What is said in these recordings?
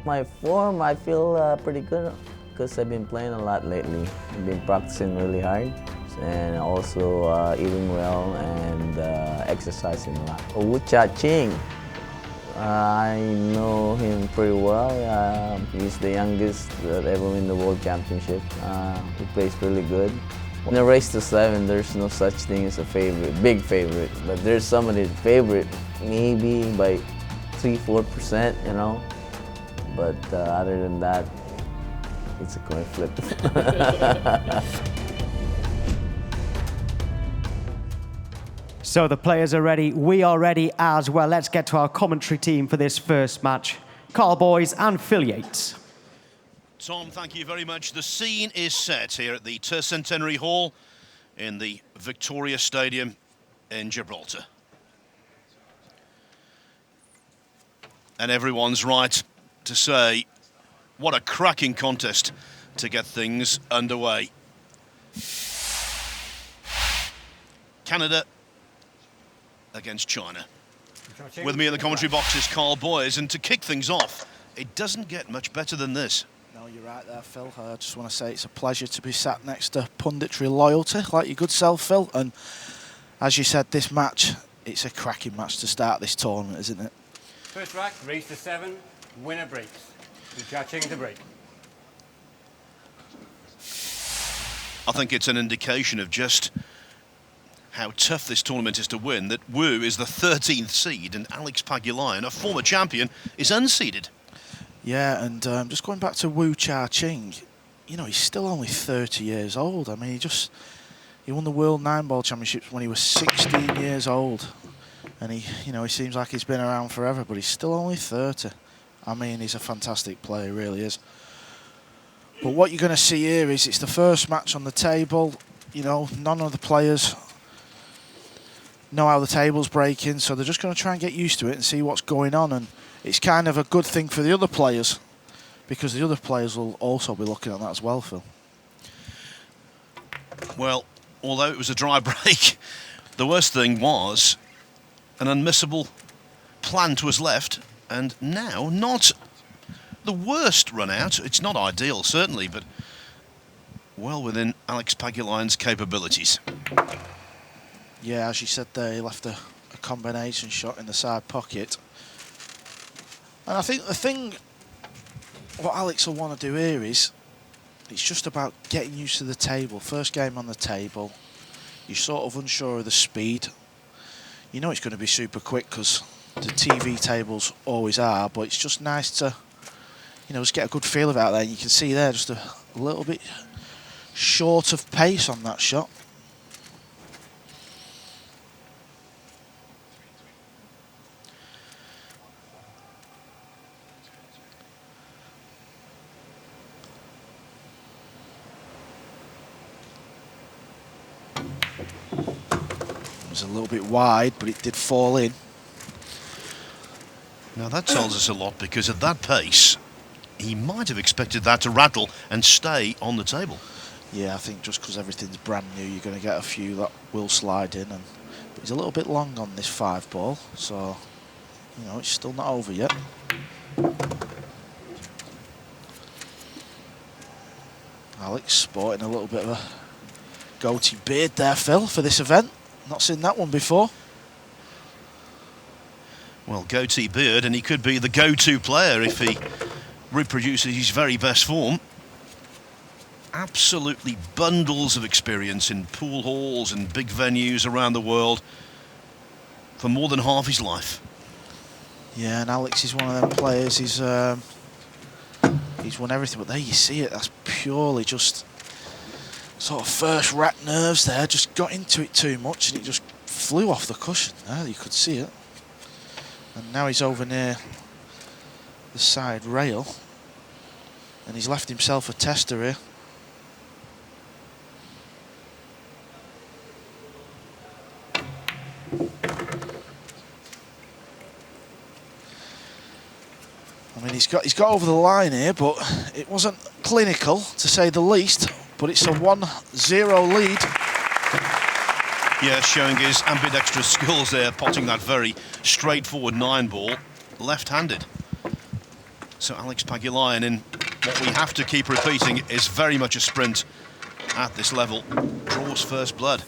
My form, I feel pretty good because I've been playing a lot lately. I've been practicing really hard and also eating well and exercising a lot. Wu Jiaqing, I know him pretty well. He's the youngest that ever win the World Championship. He plays really good. In a race to 7, there's no such thing as a favorite, big favorite, but there's somebody favorite, maybe by 3–4%, you know. But other than that, it's a coin flip. So the players are ready, we are ready as well. Let's get to our commentary team for this first match. Carl Boys and Phil Yates. Tom, thank you very much. The scene is set here at the Tercentenary Hall in the Victoria Stadium in Gibraltar. And everyone's right to say, what a cracking contest to get things underway. Canada against China. With me in the commentary box is Carl Boys, and to kick things off, it doesn't get much better than this. No, you're right there, Phil. I just want to say it's a pleasure to be sat next to punditry loyalty, like your good self, Phil. And as you said, this match, it's a cracking match to start this tournament, isn't it? First rack, race to 7, winner breaks. Wu Jiaqing to break. I think it's an indication of just how tough this tournament is to win, that Wu is the 13th seed and Alex Pagulayan, a former champion, is unseeded. Yeah, and just going back to Wu Jiaqing, you know, he's still only 30 years old. I mean, he won the World 9-Ball Championships when he was 16 years old. And he seems like he's been around forever, but he's still only 30. I mean, he's a fantastic player, he really is. But what you're going to see here is it's the first match on the table. You know, none of the players know how the table's breaking, so they're just going to try and get used to it and see what's going on. And it's kind of a good thing for the other players, because the other players will also be looking at that as well, Phil. Well, although it was a dry break, the worst thing was an unmissable plant was left, and now not the worst run out. It's not ideal, certainly, but well within Alex Pagulayan's capabilities. Yeah, as you said there, he left a combination shot in the side pocket. And I think the thing what Alex will want to do here is it's just about getting used to the table. First game on the table, you're sort of unsure of the speed. You know it's going to be super quick because the TV tables always are, but it's just nice to, you know, just get a good feel of it out there. And you can see there just a little bit short of pace on that shot. It was a little bit wide, but it did fall in. Now that tells us a lot, because at that pace, he might have expected that to rattle and stay on the table. Yeah, I think just because everything's brand new, you're going to get a few that will slide in. But he's a little bit long on this 5-ball, so, you know, it's still not over yet. Alex sporting a little bit of a goatee beard there, Phil, for this event. Not seen that one before. Well, goatee beard, and he could be the go-to player if he reproduces his very best form. Absolutely bundles of experience in pool halls and big venues around the world for more than half his life. Yeah, and Alex is one of them players. He's won everything, but there you see it. That's purely just sort of first rack nerves there. Just got into it too much and it just flew off the cushion there. You could see it. And now he's over near the side rail and he's left himself a tester here. I mean, he's got over the line here, but it wasn't clinical, to say the least. But it's a 1-0 lead. Yeah, showing his ambidextrous skills there, potting that very straightforward 9-ball, left-handed. So Alex Pagulayan, in what we have to keep repeating, is very much a sprint at this level, draws first blood.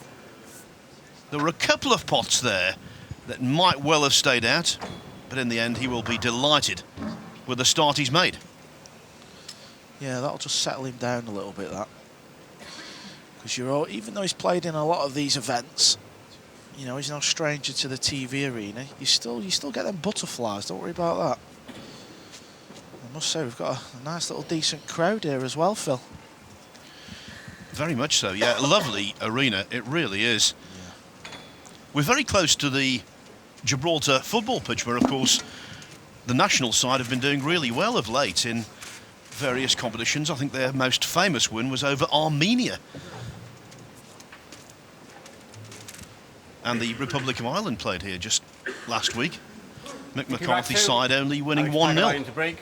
There were a couple of pots there that might well have stayed out, but in the end he will be delighted with the start he's made. Yeah, that'll just settle him down a little bit, that. Because even though he's played in a lot of these events, you know, he's no stranger to the TV arena, you still get them butterflies, don't worry about that. I must say, we've got a nice little decent crowd here as well, Phil. Very much so, yeah. Lovely arena, it really is. Yeah. We're very close to the Gibraltar football pitch, where, of course, the national side have been doing really well of late in various competitions. I think their most famous win was over Armenia. And the Republic of Ireland played here just last week. Mick McCarthy's side only winning 1-0. To break,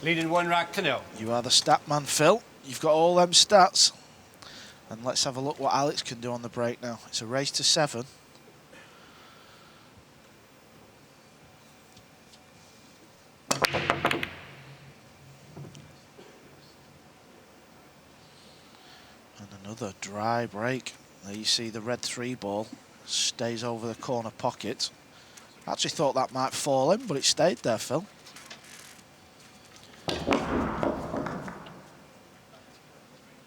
leading 1-0. You are the stat man, Phil. You've got all them stats. And let's have a look what Alex can do on the break now. It's a race to 7. And another dry break. There you see the red 3 ball. Stays over the corner pocket. I actually thought that might fall in, but it stayed there, Phil.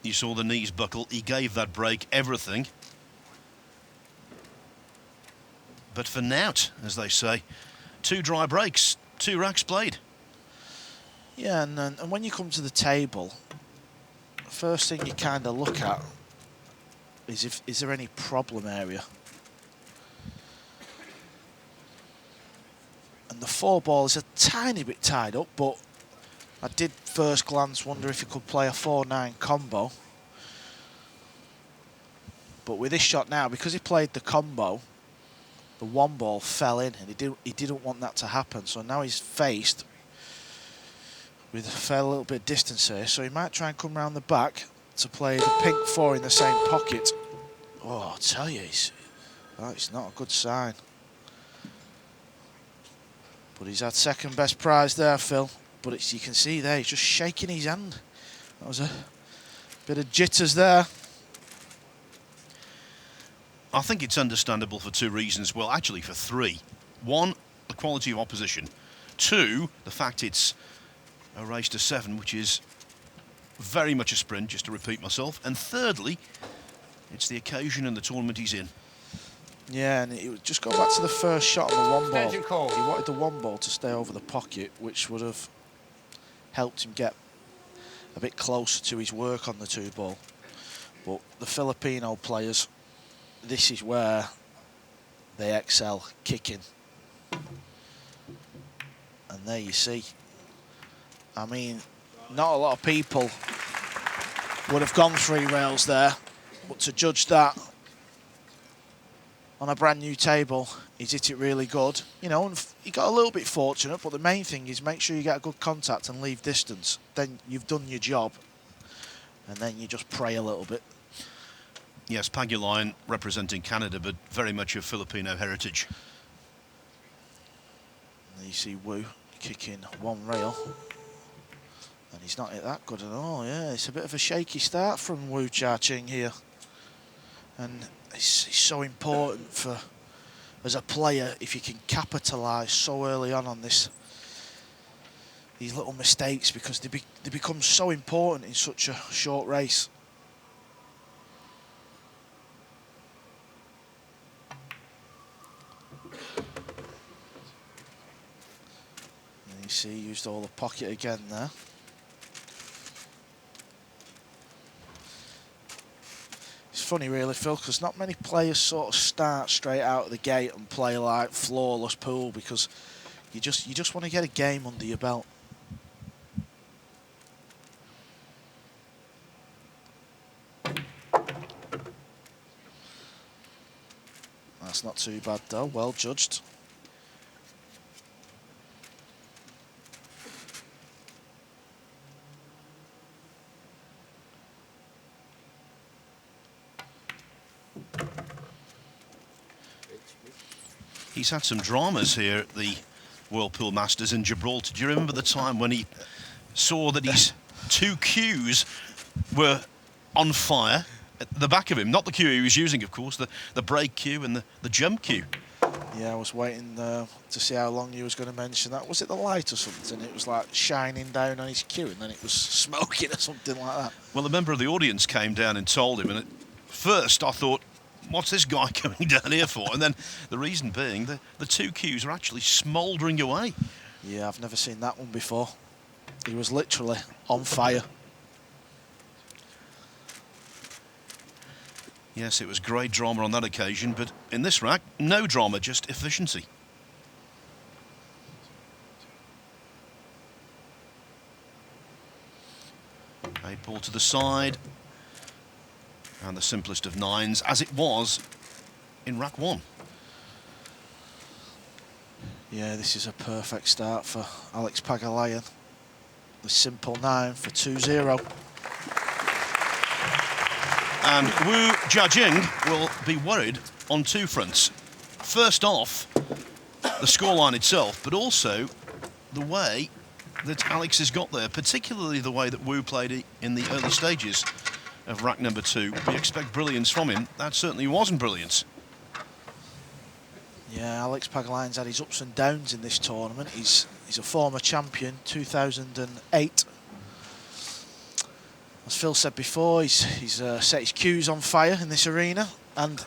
You saw the knees buckle. He gave that break everything. But for nout, as they say. 2 dry breaks, 2 racks played. Yeah, and when you come to the table, the first thing you kind of look at is there any problem area? And the 4 ball is a tiny bit tied up, but I did first glance wonder if he could play a 4-9 combo. But with this shot now, because he played the combo, the 1 ball fell in, and he didn't want that to happen. So now he's faced with a fair little bit of distance here. So he might try and come round the back to play the pink 4 in the same pocket. Oh, I tell you, it's not a good sign. But he's had second best prize there, Phil. But you can see there, he's just shaking his hand. That was a bit of jitters there. I think it's understandable for 2 reasons. Well, actually for 3. 1, the quality of opposition. 2, the fact it's a race to 7, which is very much a sprint, just to repeat myself. And thirdly, it's the occasion and the tournament he's in. Yeah, and it would just go back to the first shot on the 1 ball. Call. He wanted the 1 ball to stay over the pocket, which would have helped him get a bit closer to his work on the 2 ball. But the Filipino players, this is where they excel, kicking. And there you see. I mean, not a lot of people would have gone 3 rails there, but to judge that on a brand new table, he's hit it really good. You know, and he got a little bit fortunate, but the main thing is make sure you get a good contact and leave distance. Then you've done your job, and then you just pray a little bit. Yes, Pagulayan representing Canada, but very much of Filipino heritage. And you see Wu kicking 1 rail. And he's not hit that good at all, yeah. It's a bit of a shaky start from Wu Jiaqing here. And it's so important for, as a player, if you can capitalise so early on these little mistakes, because they become so important in such a short race. And you see, he used all the pocket again there. It's funny really, Phil, because not many players sort of start straight out of the gate and play like flawless pool, because you just want to get a game under your belt. That's not too bad though, well judged. He's had some dramas here at the World Pool Masters in Gibraltar. Do you remember the time when he saw that his two cues were on fire at the back of him. Not the cue he was using, of course, the break cue and the jump cue. Yeah, I was waiting to see how long you was going to mention that. Was it the light or something? It was like shining down on his cue and then it was smoking or something like that. Well, a member of the audience came down and told him, and at first I thought, what's this guy coming down here for? And then the reason being the two cues are actually smouldering away. Yeah, I've never seen that one before. He was literally on fire. Yes, it was great drama on that occasion, but in this rack, no drama, just efficiency. Eight ball to the side. And the simplest of nines, as it was in rack one. Yeah, this is a perfect start for Alex Pagulayan. The simple 9 for 2-0. And Wu Jiaqing will be worried on two fronts. First off, the scoreline itself, but also the way that Alex has got there, particularly the way that Wu played it in the early stages of rack number 2. We expect brilliance from him. That certainly wasn't brilliance. Yeah, Alex Pagulayan's had his ups and downs in this tournament. He's a former champion, 2008. As Phil said before, he's set his cues on fire in this arena. And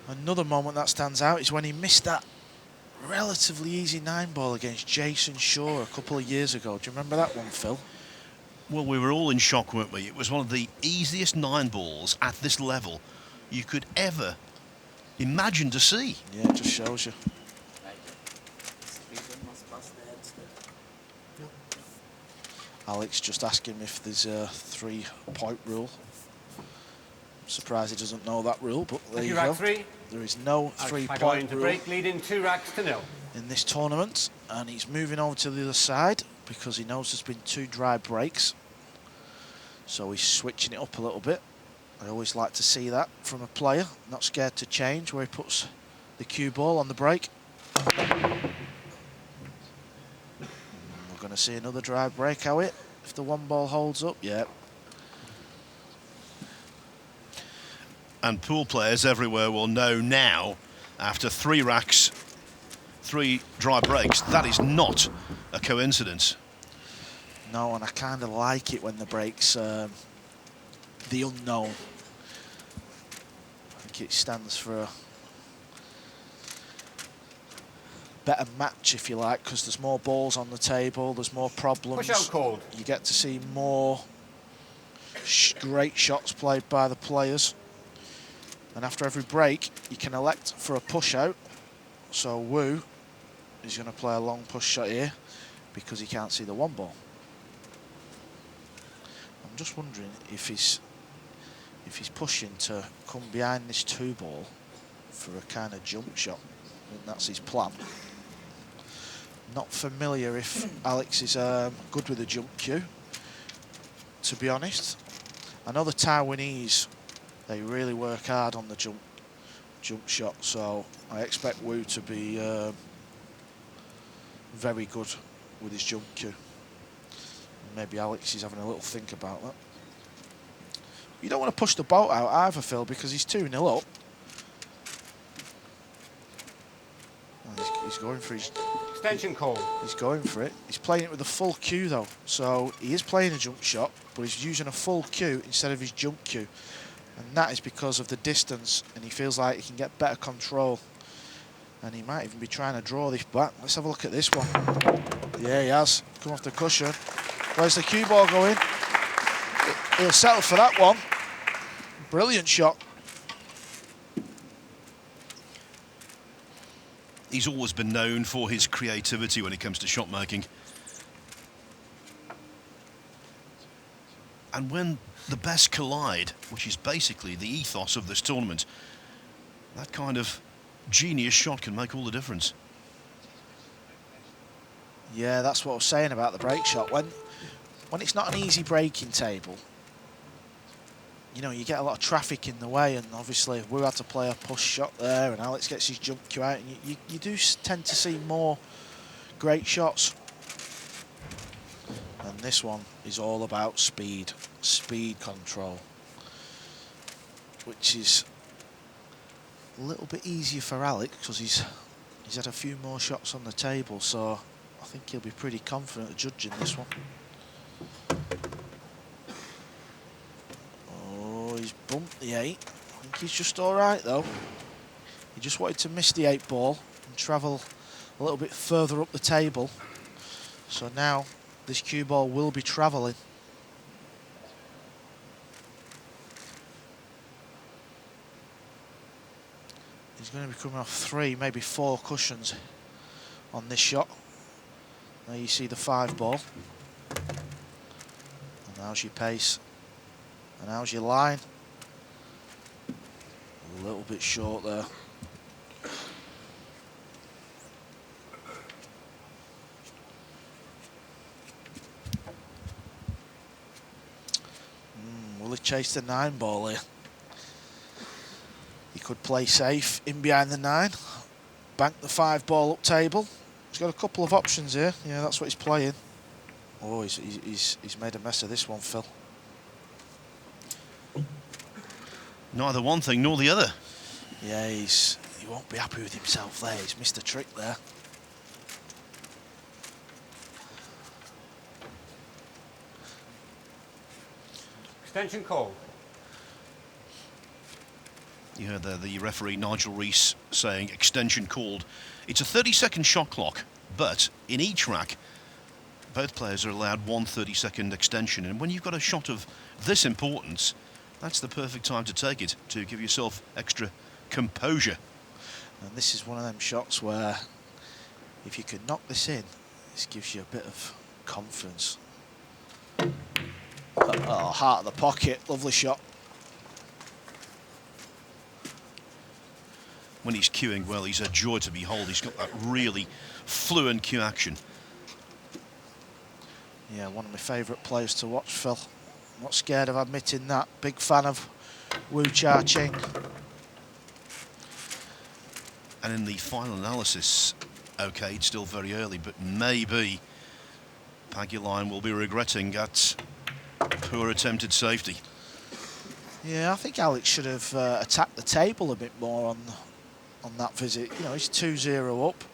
another moment that stands out is when he missed that relatively easy 9-ball against Jason Shaw a couple of years ago. Do you remember that one, Phil? Well, we were all in shock, weren't we? It was one of the easiest 9-balls at this level you could ever imagine to see. Yeah, it just shows you. Alex just asking if there's a 3-point rule. I'm surprised he doesn't know that rule, but there you go. Rack 3. There is no 3-point rule break, leading 2 racks to 0 in this tournament, and he's moving over to the other side because he knows there's been 2 dry breaks. So he's switching it up a little bit. I always like to see that from a player, not scared to change where he puts the cue ball on the break. We're going to see another dry break, how it, if the 1-ball holds up, yeah. And pool players everywhere will know now, after 3 racks, 3 dry breaks, that is not a coincidence. No, and I kind of like it when the breaks the unknown. I think it stands for a better match, if you like, because there's more balls on the table, there's more problems. Push out called. You get to see more great shots played by the players. And after every break, you can elect for a push out. So Wu is going to play a long push shot here because he can't see the 1-ball. I'm just wondering if he's pushing to come behind this 2-ball for a kind of jump shot. I think that's his plan. Not familiar if Alex is good with a jump cue, to be honest. I know the Taiwanese, they really work hard on the jump shot, so I expect Wu to be very good with his jump cue. Maybe Alex is having a little think about that. You don't want to push the boat out either, Phil, because he's 2-0 up. And he's going for his... Extension call. He's going for it. He's playing it with a full cue, though. So he is playing a jump shot, but he's using a full cue instead of his jump cue. And that is because of the distance, and he feels like he can get better control. And he might even be trying to draw this back. Let's have a look at this one. Yeah, he has. Come off the cushion. Where's the cue ball going? He'll settle for that one. Brilliant shot. He's always been known for his creativity when it comes to shot making. And when the best collide, which is basically the ethos of this tournament, that kind of genius shot can make all the difference. Yeah, that's what I was saying about the break shot. When it's not an easy breaking table, you know, you get a lot of traffic in the way, and obviously we had to play a push shot there, and Alex gets his jump cue out, and you do tend to see more great shots. And this one is all about speed control, which is a little bit easier for Alex because he's had a few more shots on the table, so I think he'll be pretty confident of judging this one. Oh, he's bumped the 8. I think he's just all right though. He just wanted to miss the 8 ball and travel a little bit further up the table. So now this cue ball will be travelling. He's going to be coming off 3, maybe 4 cushions on this shot. There you see the 5 ball. And how's your pace? And how's your line? A little bit short there. Will he chase the 9 ball here? He could play safe in behind the 9, bank the 5 ball up table. He's got a couple of options here. Yeah, that's what he's playing. Oh, he's made a mess of this one, Phil. Neither one thing nor the other. Yeah, he won't be happy with himself there. He's missed a trick there. Extension call. You heard there the referee Nigel Rees saying extension called. It's a 30-second shot clock, but in each rack, both players are allowed 1 30-second extension. And when you've got a shot of this importance, that's the perfect time to take it, to give yourself extra composure. And this is one of them shots where if you can knock this in, this gives you a bit of confidence. Oh, heart of the pocket, lovely shot. When he's cueing well, he's a joy to behold. He's got that really fluent cue action. Yeah, one of my favourite players to watch, Phil. I'm not scared of admitting that. Big fan of Wu Jiaqing. And in the final analysis, okay, it's still very early, but maybe Pagulayan will be regretting that poor attempted safety. Yeah, I think Alex should have attacked the table a bit more on that visit. You know, he's 2-0 up.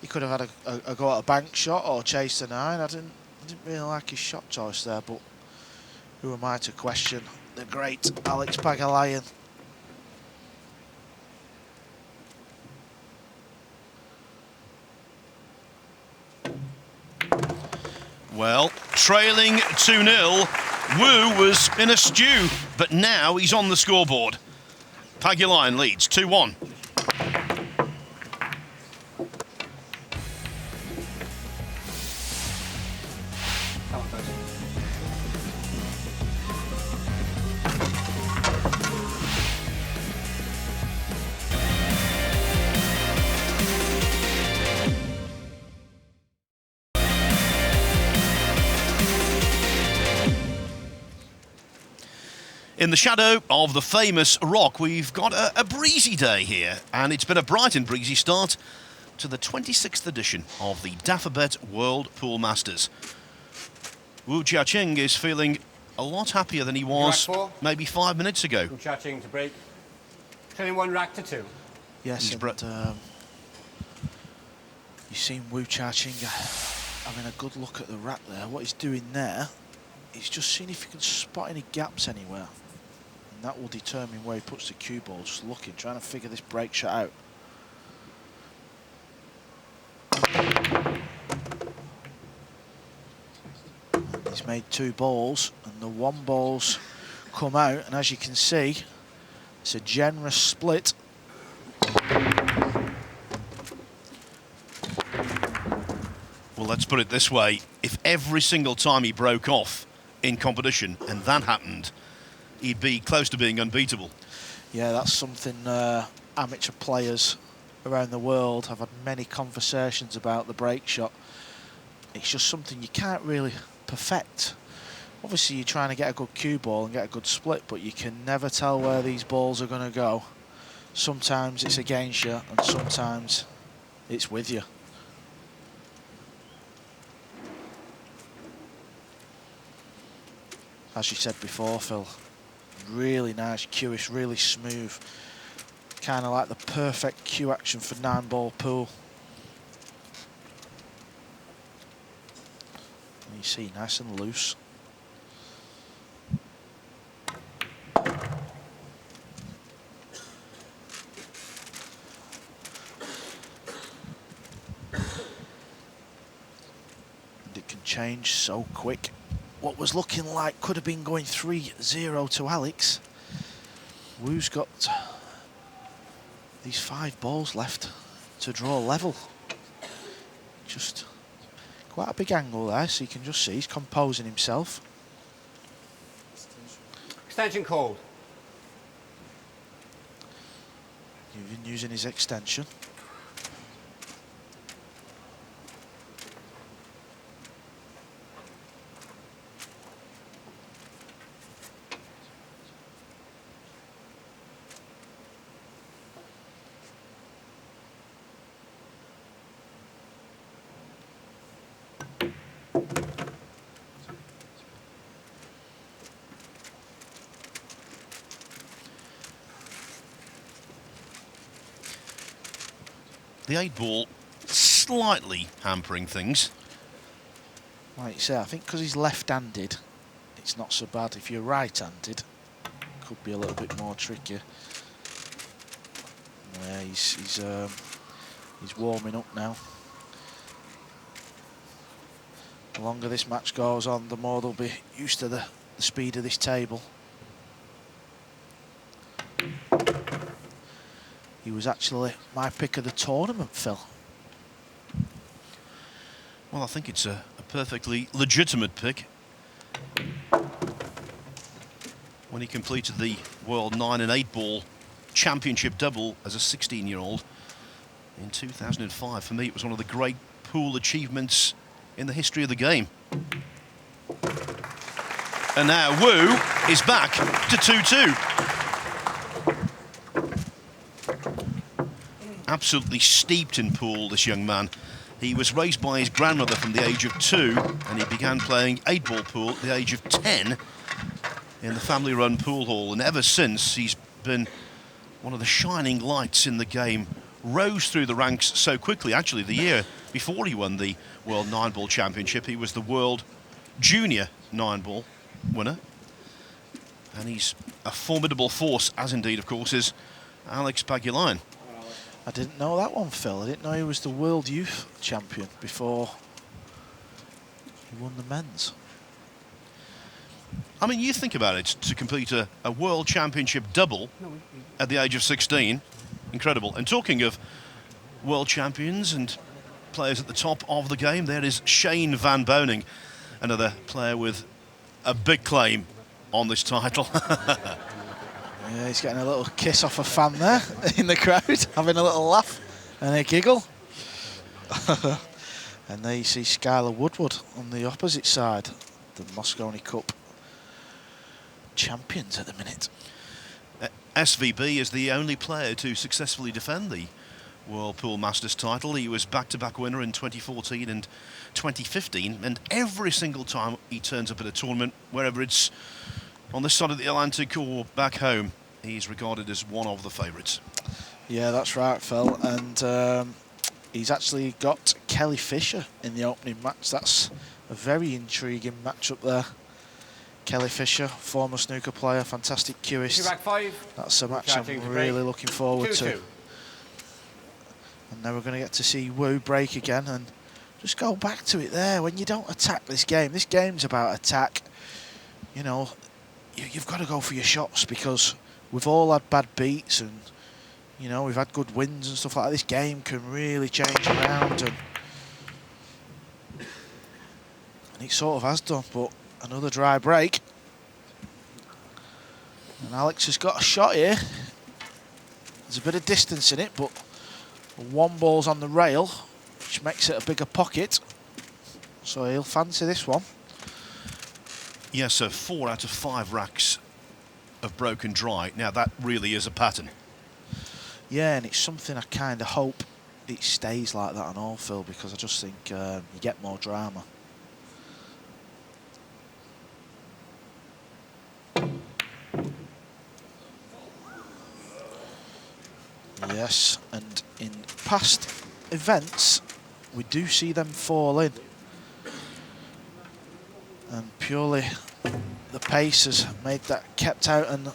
He could have had a go at a bank shot or chase the 9. I didn't really like his shot choice there, but who am I to question the great Alex Pagulayan? Well, trailing 2-0, Wu was in a stew, but now he's on the scoreboard. Pagulayan leads 2-1. In the shadow of the famous rock, we've got a breezy day here, and it's been a bright and breezy start to the 26th edition of the Dafabet World Pool Masters. Wu Jiaqing is feeling a lot happier than he was maybe 5 minutes ago. Wu Jiaqing to break. Trailing 1 rack to 2. Yes, and you've seen Wu Jiaqing having a good look at the rack there. What he's doing there, he's just seeing if he can spot any gaps anywhere. And that will determine where he puts the cue ball, just looking, trying to figure this break shot out. And he's made 2 balls, and the 1 ball's come out, and as you can see, it's a generous split. Well, let's put it this way. If every single time he broke off in competition, and that happened, he'd be close to being unbeatable. Yeah, that's something amateur players around the world have had many conversations about the break shot. It's just something you can't really perfect. Obviously, you're trying to get a good cue ball and get a good split, but you can never tell where these balls are going to go. Sometimes it's against you, and sometimes it's with you. as you said before, Phil, really nice cue-ish, really smooth. Kind of like the perfect cue action for 9-ball pool. And you see, nice and loose. And it can change so quick. What was looking like could have been going 3-0 to Alex. Wu's got these 5 balls left to draw level. Just quite a big angle there, so you can just see he's composing himself. Extension called. Even using his extension. The 8-ball slightly hampering things. Like you say, I think because he's left-handed, it's not so bad. If you're right-handed, it could be a little bit more tricky. Yeah, he's warming up now. The longer this match goes on, the more they'll be used to the speed of this table. He was actually my pick of the tournament, Phil. Well, I think it's a perfectly legitimate pick. When he completed the World 9 and 8-ball championship double as a 16-year-old in 2005, for me it was one of the great pool achievements in the history of the game. And now Wu is back to 2-2. Absolutely steeped in pool, this young man. He was raised by his grandmother from the age of 2, and he began playing 8-ball pool at the age of 10 in the family-run pool hall. And ever since, he's been one of the shining lights in the game. Rose through the ranks so quickly. Actually, the year before he won the World 9-ball Championship, he was the World Junior 9-ball winner. And he's a formidable force, as indeed, of course, is Alex Pagulayan. I didn't know that one, Phil. I didn't know he was the World Youth Champion before he won the men's. I mean, you think about it, to complete a World Championship double at the age of 16, incredible. And talking of World Champions and players at the top of the game, there is Shane Van Boning, another player with a big claim on this title. Yeah, he's getting a little kiss off a fan there in the crowd, having a little laugh and a giggle. And there you see Skylar Woodward on the opposite side, the Moscone Cup champions at the minute. SVB is the only player to successfully defend the World Pool Masters title. He was back-to-back winner in 2014 and 2015, and every single time he turns up at a tournament, wherever it's on this side of the Atlantic or back home, he's regarded as one of the favourites. Yeah, that's right, Phil. And he's actually got Kelly Fisher in the opening match. That's a very intriguing matchup there. Kelly Fisher, former snooker player, fantastic cueist. That's a match I'm really looking forward to. And now we're going to get to see Wu break again. And just go back to it there. When you don't attack this game's about attack. You know, you've got to go for your shots, because we've all had bad beats and, you know, we've had good wins and stuff like that. This game can really change around, and it sort of has done. But another dry break. And Alex has got a shot here. There's a bit of distance in it, but 1 ball's on the rail, which makes it a bigger pocket. So he'll fancy this one. Yeah, so 4 out of 5 racks of broken dry. Now, that really is a pattern. Yeah, and it's something I kind of hope it stays like that on all, Phil, because I just think you get more drama. Yes, and in past events, we do see them fall in. And purely the pace has made that kept out, and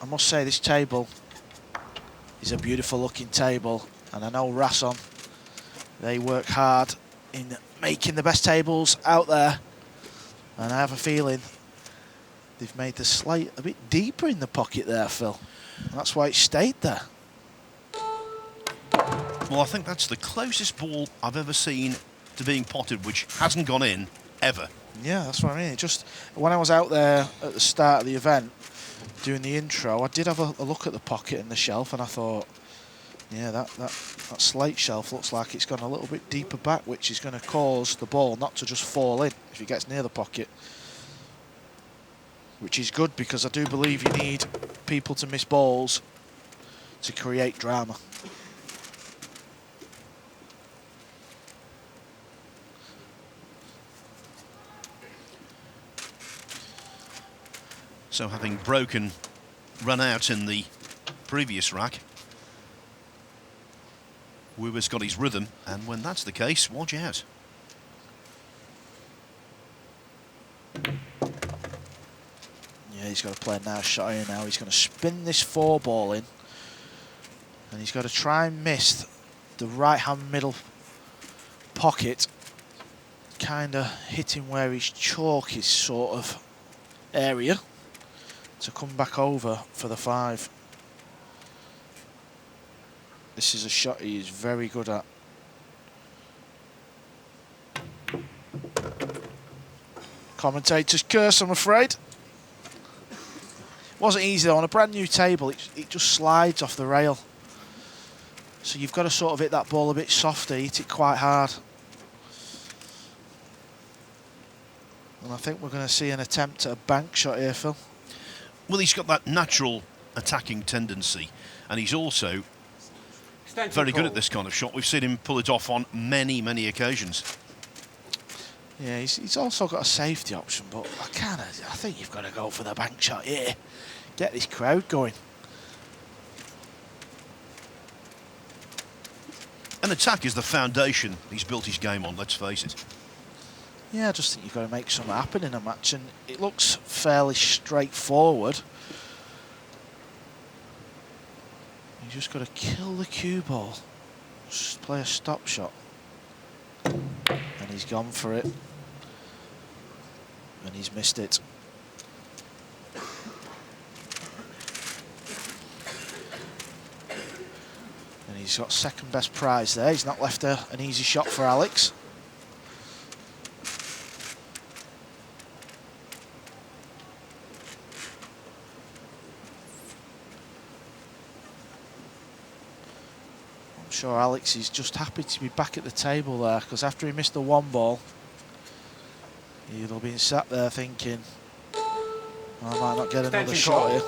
I must say this table is a beautiful looking table, and I know Rasson, they work hard in making the best tables out there, and I have a feeling they've made the slate a bit deeper in the pocket there, Phil. And that's why it stayed there. Well, I think that's the closest ball I've ever seen to being potted which hasn't gone in, ever. Yeah, that's what I mean. It just, when I was out there at the start of the event doing the intro, I did have a look at the pocket and the shelf, and I thought, yeah, that slate shelf looks like it's gone a little bit deeper back, which is going to cause the ball not to just fall in if it gets near the pocket. Which is good, because I do believe you need people to miss balls to create drama. So having run out in the previous rack, Wu has got his rhythm, and when that's the case, watch out. Yeah, he's got to play a nice shot here now. He's going to spin this 4 ball in, and he's got to try and miss the right-hand middle pocket, kind of hitting where his chalk is sort of area, to come back over for the 5. This is a shot he is very good at. Commentator's curse, I'm afraid. Wasn't easy though. On a brand new table, it just slides off the rail. So you've got to sort of hit that ball a bit softer, hit it quite hard. And I think we're going to see an attempt at a bank shot here, Phil. Well, he's got that natural attacking tendency, and he's also very good at this kind of shot. We've seen him pull it off on many, many occasions. Yeah, he's also got a safety option, but I think you've got to go for the bank shot here. Get this crowd going. An attack is the foundation he's built his game on, let's face it. Yeah, I just think you've got to make something happen in a match, and it looks fairly straightforward. You just got to kill the cue ball. Just play a stop shot. And he's gone for it. And he's missed it. And he's got second best prize there. He's not left an easy shot for Alex. I'm sure Alex is just happy to be back at the table there, because after he missed the 1 ball, he'll have been sat there thinking, I might not get another shot here.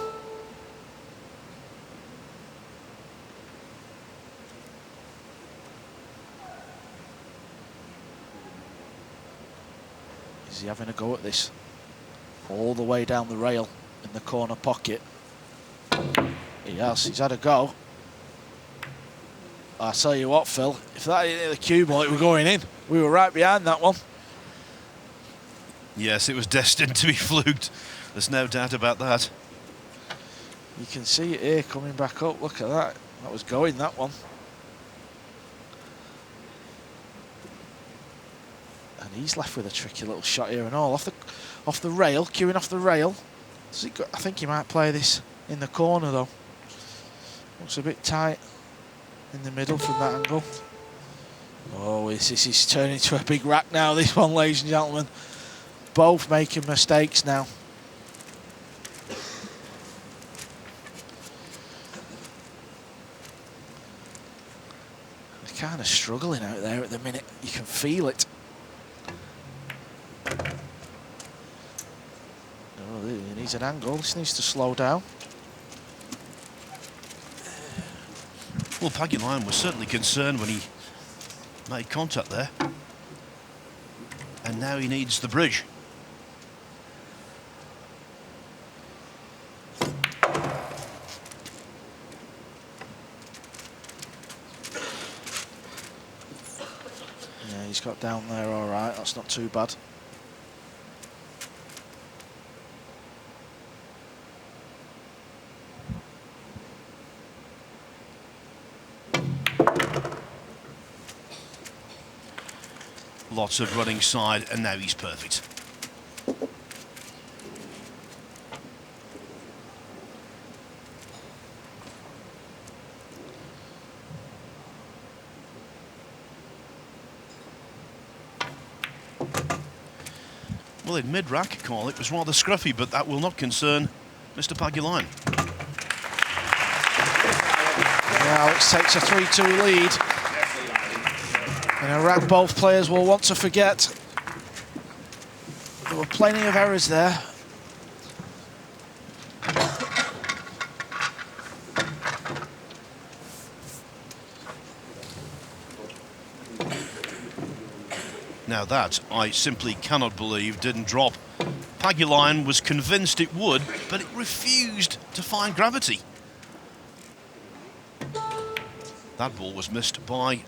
Is he having a go at this? All the way down the rail in the corner pocket. He has, he's had a go. I tell you what, Phil, if that hit the cue ball, it was going in. We were right behind that one. Yes, it was destined to be fluked. There's no doubt about that. You can see it here coming back up. Look at that. That was going, that one. And he's left with a tricky little shot here and all. Off the rail, queuing off the rail. I think he might play this in the corner though. Looks a bit tight in the middle from that angle. Oh, this is turning into a big rack now, this one, ladies and gentlemen. Both making mistakes now. They're kind of struggling out there at the minute. You can feel it. Oh, he needs an angle. This needs to slow down. Well, Pagulayan was certainly concerned when he made contact there. And now he needs the bridge. Yeah, he's got down there all right. That's not too bad. Lots of running side, and now he's perfect. Well, in mid-rack, Carl, it was rather scruffy, but that will not concern Mr. Pagulayan. Yeah, Alex takes a 3-2 lead. In a rack, both players will want to forget. There were plenty of errors there. Now that, I simply cannot believe didn't drop. Pagulayan was convinced it would, but it refused to find gravity. That ball was missed by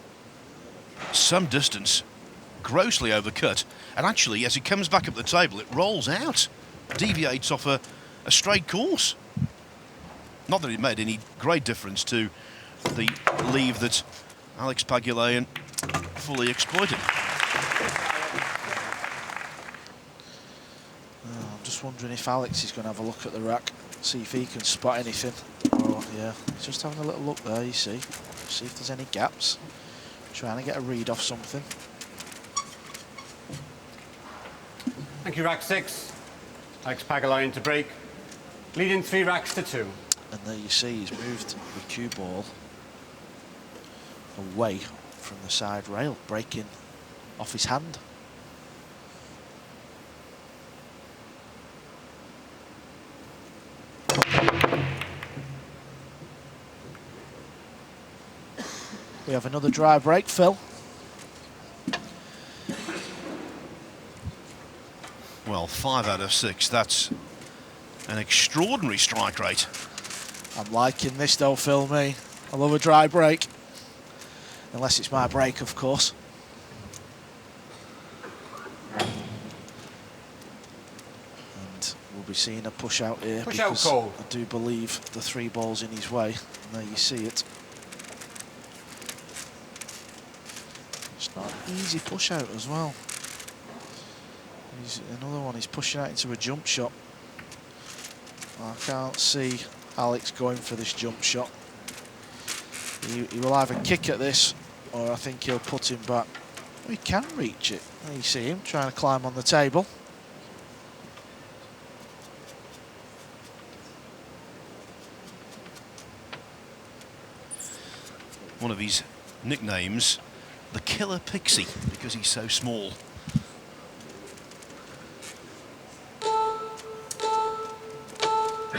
some distance, grossly overcut, and actually, as it comes back up the table, it rolls out, deviates off a straight course. Not that it made any great difference to the leave that Alex Pagulayan fully exploited. I'm just wondering if Alex is going to have a look at the rack, see if he can spot anything. Oh, yeah, he's just having a little look there, you see. See if there's any gaps. Trying to get a read off something. Thank you, rack 6. Alex Pagulayan to break. Leading 3 racks to 2. And there you see he's moved the cue ball away from the side rail, breaking off his hand. We have another dry break, Phil. Well, 5 out of 6, that's an extraordinary strike rate. I'm liking this though, Phil, me. I love a dry break. Unless it's my break, of course. And we'll be seeing a push out here Push out because call. I do believe the 3 balls in his way. And there you see it. It's not an easy push out as well. Another one, he's pushing out into a jump shot. I can't see Alex going for this jump shot. He will either kick at this, or I think he'll put him back. Oh, he can reach it. There you see him trying to climb on the table. One of his nicknames, the Killer Pixie, because he's so small.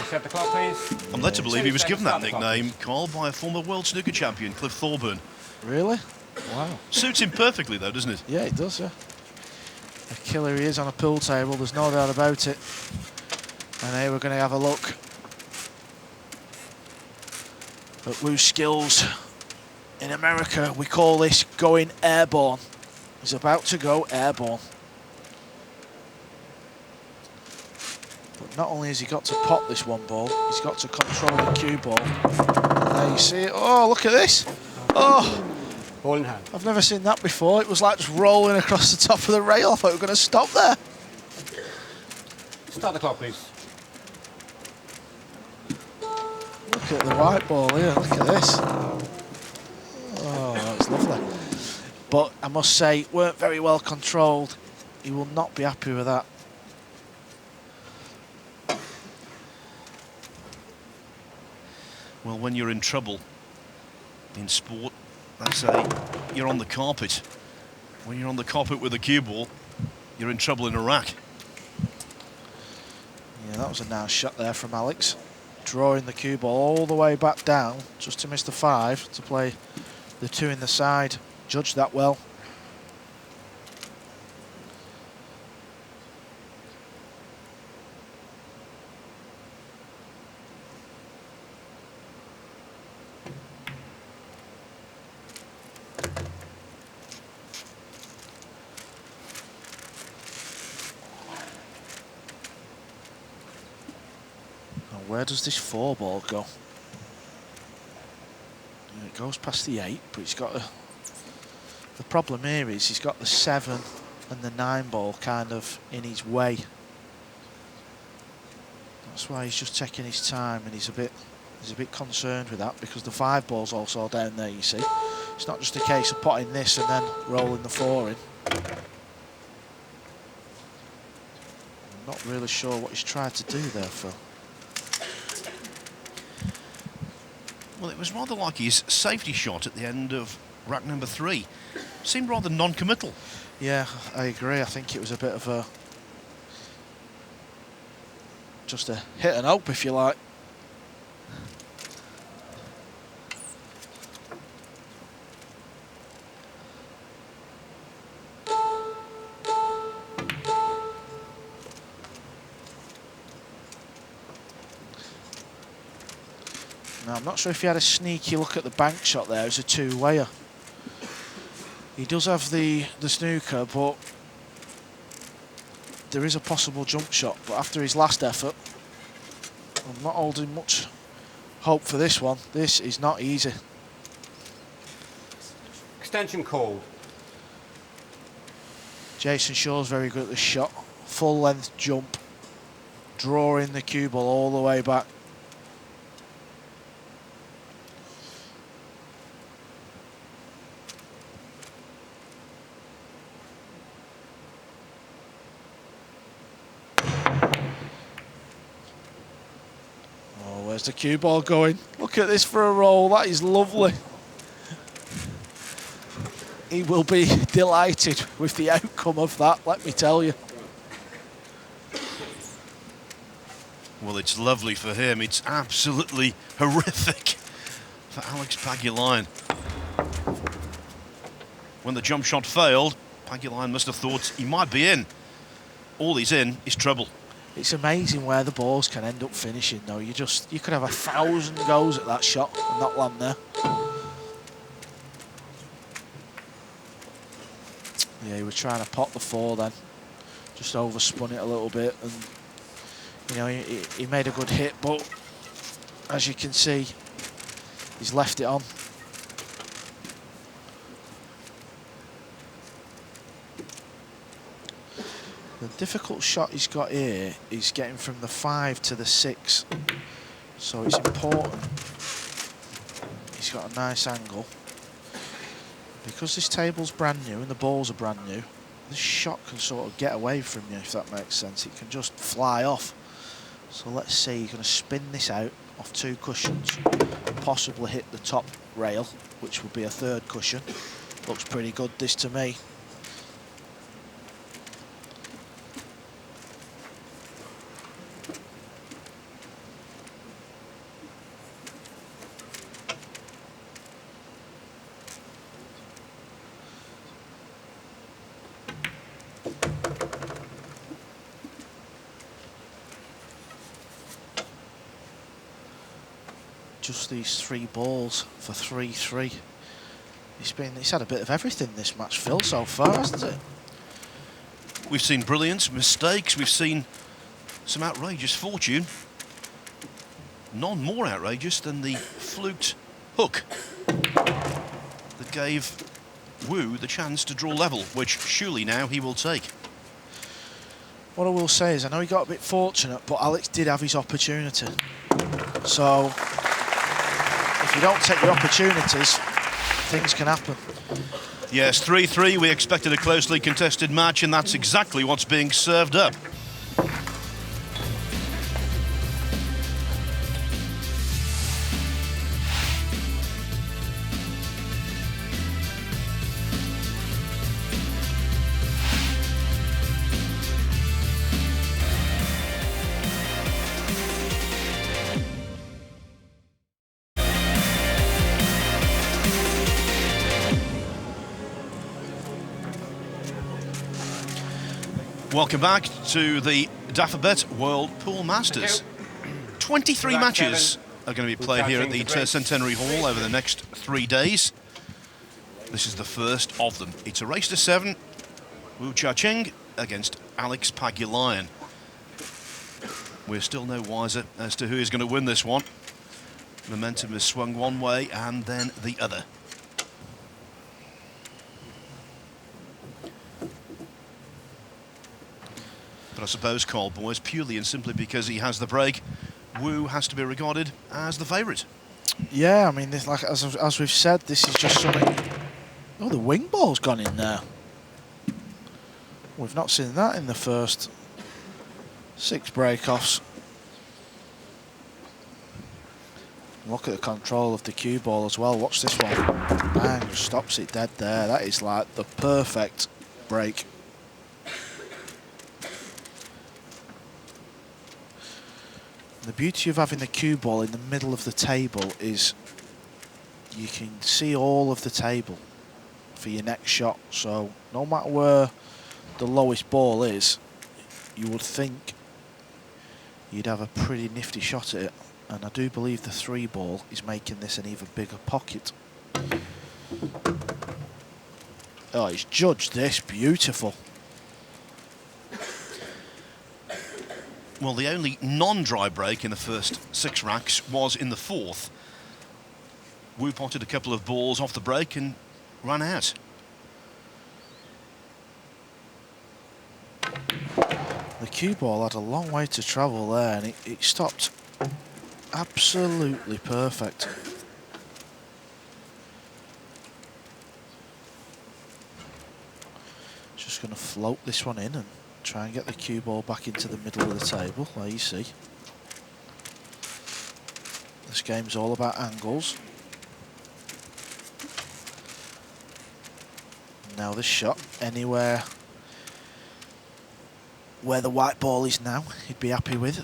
Set the clock, please. I'm led to believe he was given that Start the clock, nickname, Carl, by a former world snooker champion, Cliff Thorburn. Really? Wow. Suits him perfectly, though, doesn't it? Yeah, it does, yeah. A killer he is on a pool table, there's no doubt about it. And here we're going to have a look at Wu's skills. In America, we call this going airborne. He's about to go airborne. But not only has he got to pop this one ball, he's got to control the cue ball. And there you see it. Oh, look at this. Oh, Ball in hand. I've never seen that before. It was like just rolling across the top of the rail. I thought we were going to stop there. Start the clock, please. Look at the white ball here. Look at this. Oh, that's lovely. But I must say, weren't very well controlled. He will not be happy with that. Well, when you're in trouble in sport, they say you're on the carpet. When you're on the carpet with a cue ball, you're in trouble in a rack. Yeah, that was a nice shot there from Alex. Drawing the cue ball all the way back down, just to miss the 5, to play the 2 in the side. Judged that well. Where does this 4 ball go? It goes past the 8, but he's got a... The problem here is he's got the 7 and the 9 ball kind of in his way. That's why he's just taking his time, and he's a bit concerned with that, because the 5 ball's also down there, you see. It's not just a case of potting this and then rolling the 4 in. I'm not really sure what he's tried to do there, Phil. Well, it was rather like his safety shot at the end of rack number 3. Seemed rather non-committal. Yeah, I agree. I think it was a bit of a... just a hit and hope, if you like. Now, I'm not sure if he had a sneaky look at the bank shot there. It's a 2-wayer. He does have the snooker, but there is a possible jump shot. But after his last effort, I'm not holding much hope for this one. This is not easy. Extension called. Jason Shaw's very good at the shot. Full length jump, drawing the cue ball all the way back. Where's the cue ball going? Look at this for a roll. That is lovely. He will be delighted with the outcome of that, let me tell you. Well, it's lovely for him. It's absolutely horrific for Alex Pagulayan. When the jump shot failed, Pagulayan must have thought he might be in. All he's in is trouble. It's amazing where the balls can end up finishing, though. You could have 1,000 goes at that shot and not land there. Yeah, he was trying to pot the 4 then. Just overspun it a little bit, and you know, he made a good hit, but as you can see, he's left it on. The difficult shot he's got here is getting from the 5 to the 6, so it's important. He's got a nice angle. Because this table's brand new and the balls are brand new, this shot can sort of get away from you, if that makes sense. It can just fly off. So let's see, you're going to spin this out off 2 cushions, possibly hit the top rail, which would be a 3rd cushion. Looks pretty good, this, to me. Just these 3 balls for 3-3. He's had a bit of everything this match, Phil, so far, hasn't it? We've seen brilliance, mistakes, we've seen some outrageous fortune. None more outrageous than the fluked hook that gave Wu the chance to draw level, which surely now he will take. What I will say is, I know he got a bit fortunate, but Alex did have his opportunity. So if you don't take your opportunities, things can happen. Yes, 3-3, we expected a closely contested match, and that's exactly what's being served up. Welcome back to the Dafabet World Pool Masters. 23 matches are going to be played here at the Centenary Hall over the next 3 days. This is the first of them. It's a race to 7. Wu Jiaqing against Alex Pagulayan. We're still no wiser as to who is going to win this one. Momentum has swung one way and then the other. But I suppose, Carl Boys, purely and simply because he has the break, Wu has to be regarded as the favourite. Yeah, I mean, this, like as we've said, this is just something. Oh, the wing ball's gone in there. We've not seen that in the first 6 break-offs. Look at the control of the cue ball as well. Watch this one. Bang, just stops it dead there. That is like the perfect break. The beauty of having the cue ball in the middle of the table is you can see all of the table for your next shot. So no matter where the lowest ball is, you would think you'd have a pretty nifty shot at it. And I do believe the 3 ball is making this an even bigger pocket. Oh, he's judged this. Beautiful. Well, the only non-dry break in the first 6 racks was in the 4th. Wu potted a couple of balls off the break and ran out. The cue ball had a long way to travel there, and it stopped absolutely perfect. Just going to float this one in and try and get the cue ball back into the middle of the table. There you see. This game's all about angles. Now this shot, anywhere where the white ball is now, he'd be happy with.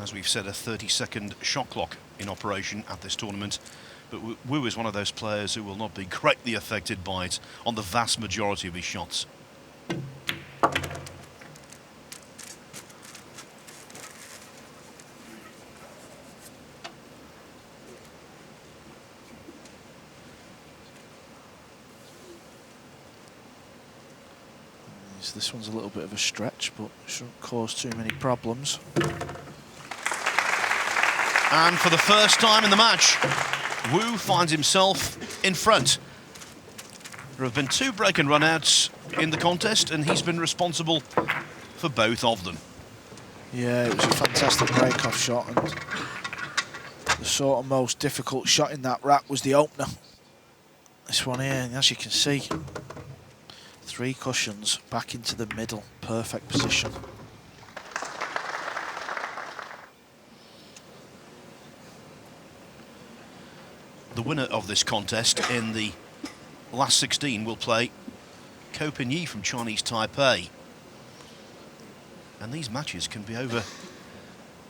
As we've said, a 30-second shot clock in operation at this tournament. But Wu is one of those players who will not be greatly affected by it on the vast majority of his shots. This one's a little bit of a stretch, but shouldn't cause too many problems. And for the first time in the match, Wu finds himself in front. There have been 2 break and run-outs in the contest, and he's been responsible for both of them. Yeah, it was a fantastic break-off shot, and the sort of most difficult shot in that rack was the opener. This one here, and as you can see, 3 cushions back into the middle, perfect position. The winner of this contest in the last 16 will play Ko Pin-yi from Chinese Taipei. And these matches can be over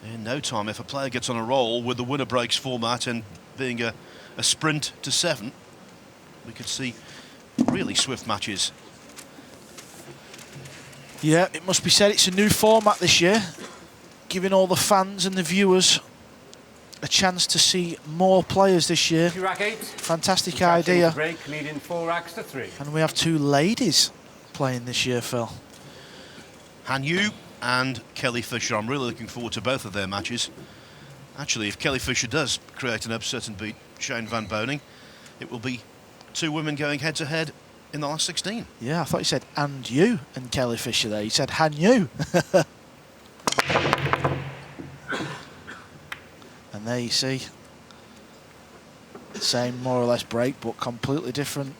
in no time if a player gets on a roll with the winner breaks format and being a sprint to 7. We could see really swift matches. Yeah, it must be said it's a new format this year, giving all the fans and the viewers a chance to see more players this year. Rack 8. Fantastic idea. Break, leading 4 racks to 3. And we have 2 ladies playing this year, Phil. Han Yu and Kelly Fisher. I'm really looking forward to both of their matches. Actually, if Kelly Fisher does create an upset and beat Shane Van Boning, it will be 2 women going head-to-head in the last 16. Yeah, I thought you said and you and Kelly Fisher there. You said Han Yu. And there you see, same more or less break, but completely different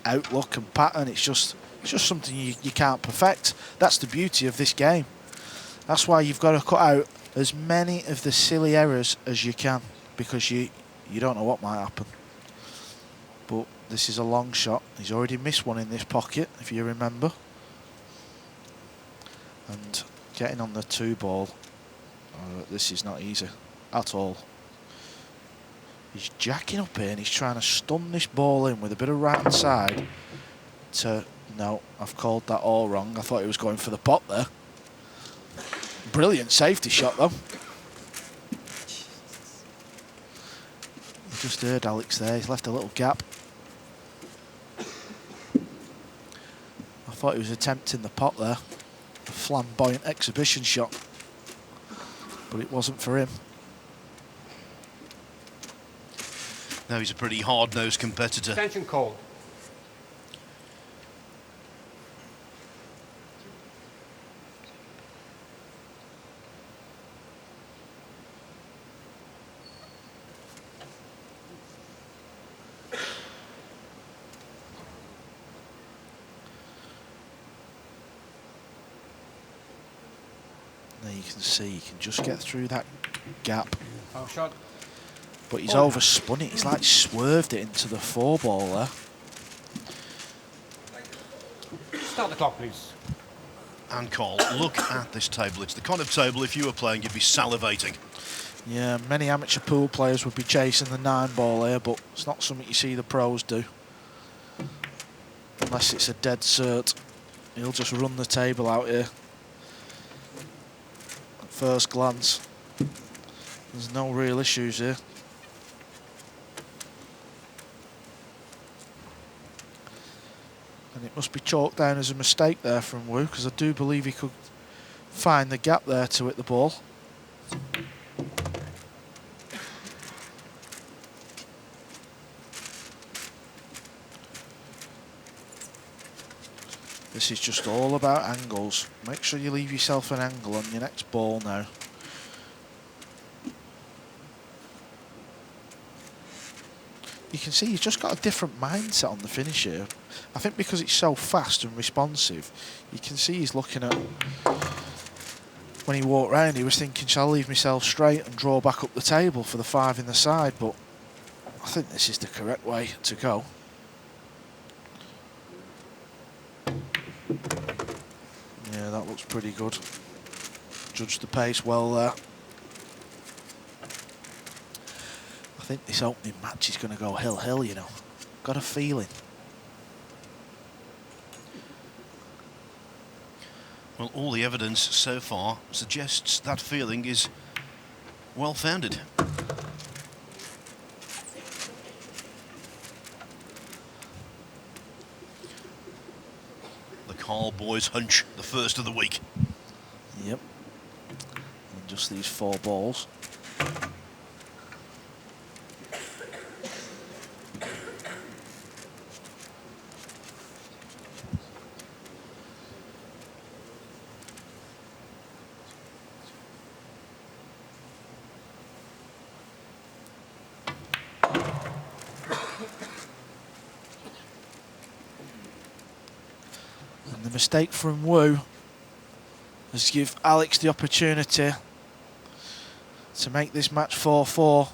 outlook and pattern. It's just something you can't perfect. That's the beauty of this game. That's why you've got to cut out as many of the silly errors as you can, because you don't know what might happen. But this is a long shot. He's already missed one in this pocket, if you remember. And getting on the 2 ball, this is not easy at all. He's jacking up here and he's trying to stun this ball in with a bit of right hand side to... No, I've called that all wrong. I thought he was going for the pot there. Brilliant safety shot, though. Just heard Alex there. He's left a little gap. I thought he was attempting the pot there. A flamboyant exhibition shot. But it wasn't for him. Now he's a pretty hard-nosed competitor. Attention called. There you can see, he can just get through that gap. Foul shot. But he's overspun it. He's like swerved it into the 4-ball there. Start the clock, please. And Carl, look at this table. It's the kind of table, if you were playing, you'd be salivating. Yeah, many amateur pool players would be chasing the 9-ball here, but it's not something you see the pros do. Unless it's a dead cert. He'll just run the table out here. At first glance, there's no real issues here. And it must be chalked down as a mistake there from Wu, because I do believe he could find the gap there to hit the ball. This is just all about angles. Make sure you leave yourself an angle on your next ball now. You can see he's just got a different mindset on the finish here. I think because it's so fast and responsive, you can see he's looking at... When he walked round, he was thinking, shall I leave myself straight and draw back up the table for the 5 in the side? But I think this is the correct way to go. Yeah, that looks pretty good. Judged the pace well there. I think this opening match is going to go hill-hill, you know. Got a feeling. Well, all the evidence so far suggests that feeling is well-founded. The Carl boys hunch, the first of the week. Yep. And just these 4 balls. And the mistake from Wu is to give Alex the opportunity to make this match 4-4.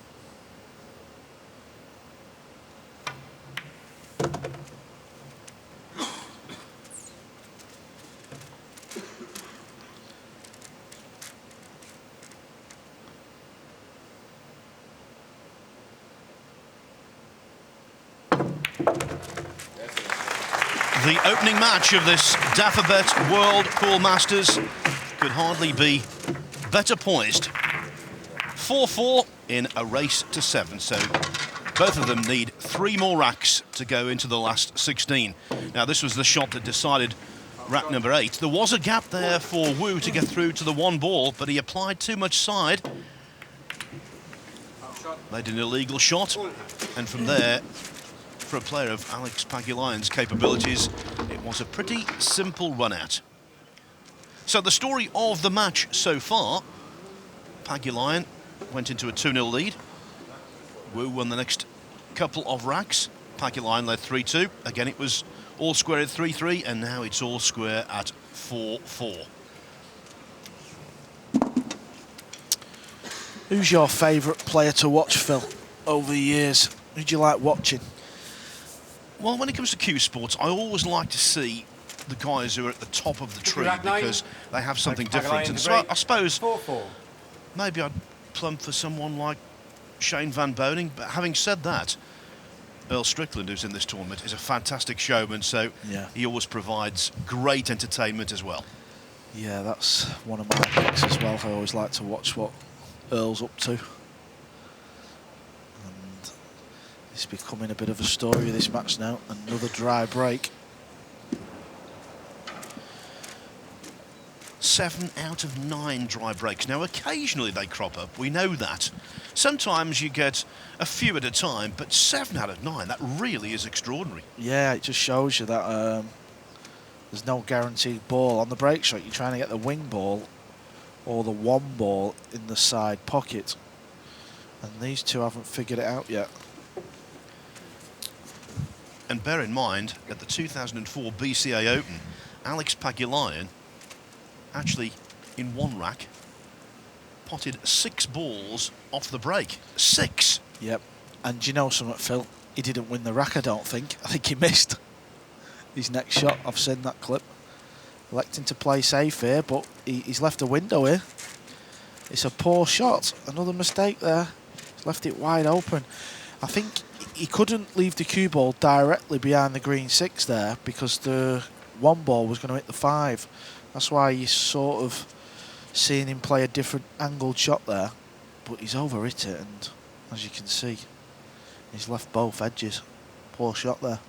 The opening match of this Dafabet World Pool Masters could hardly be better poised. 4-4 in a race to 7, so both of them need 3 more racks to go into the last 16. Now, this was the shot that decided rack number 8. There was a gap there for Wu to get through to the 1 ball, but he applied too much side. Made an illegal shot, and from there, for a player of Alex Pagulayan's capabilities, it was a pretty simple run-out. So the story of the match so far, Pagulayan went into a 2-0 lead. Wu won the next couple of racks. Pagulayan led 3-2. Again, it was all square at 3-3, and now it's all square at 4-4. Who's your favourite player to watch, Phil, over the years? Who do you like watching? Well, when it comes to Q Sports, I always like to see the guys who are at the top of the tree because they have something different. And so I suppose 4-4. maybe I'd plumb for someone like Shane Van Boning. But having said that, Earl Strickland, who's in this tournament, is a fantastic showman, so Yeah. he always provides great entertainment as well. Yeah, that's one of my picks as well. I always like to watch what Earl's up to. And it's becoming a bit of a story of this match now. Another dry break. 7 out of 9 dry breaks. Now, occasionally they crop up, we know that. Sometimes you get a few at a time, but 7 out of 9, that really is extraordinary. Yeah, it just shows you that there's no guaranteed ball. On the break shot, you're trying to get the wing ball or the one ball in the side pocket. And these two haven't figured it out yet. And bear in mind, at the 2004 BCA Open, Alex Pagulayan actually, in one rack, potted 6 balls off the break. 6! Yep. And do you know something, Phil? He didn't win the rack, I don't think. I think he missed his next shot. I've seen that clip. Electing to play safe here, but he's left a window here. It's a poor shot. Another mistake there. He's left it wide open. I think he couldn't leave the cue ball directly behind the green 6 there because the one ball was going to hit the 5. That's why you're sort of seeing him play a different angled shot there. But he's overhit it, and as you can see, he's left both edges. Poor shot there.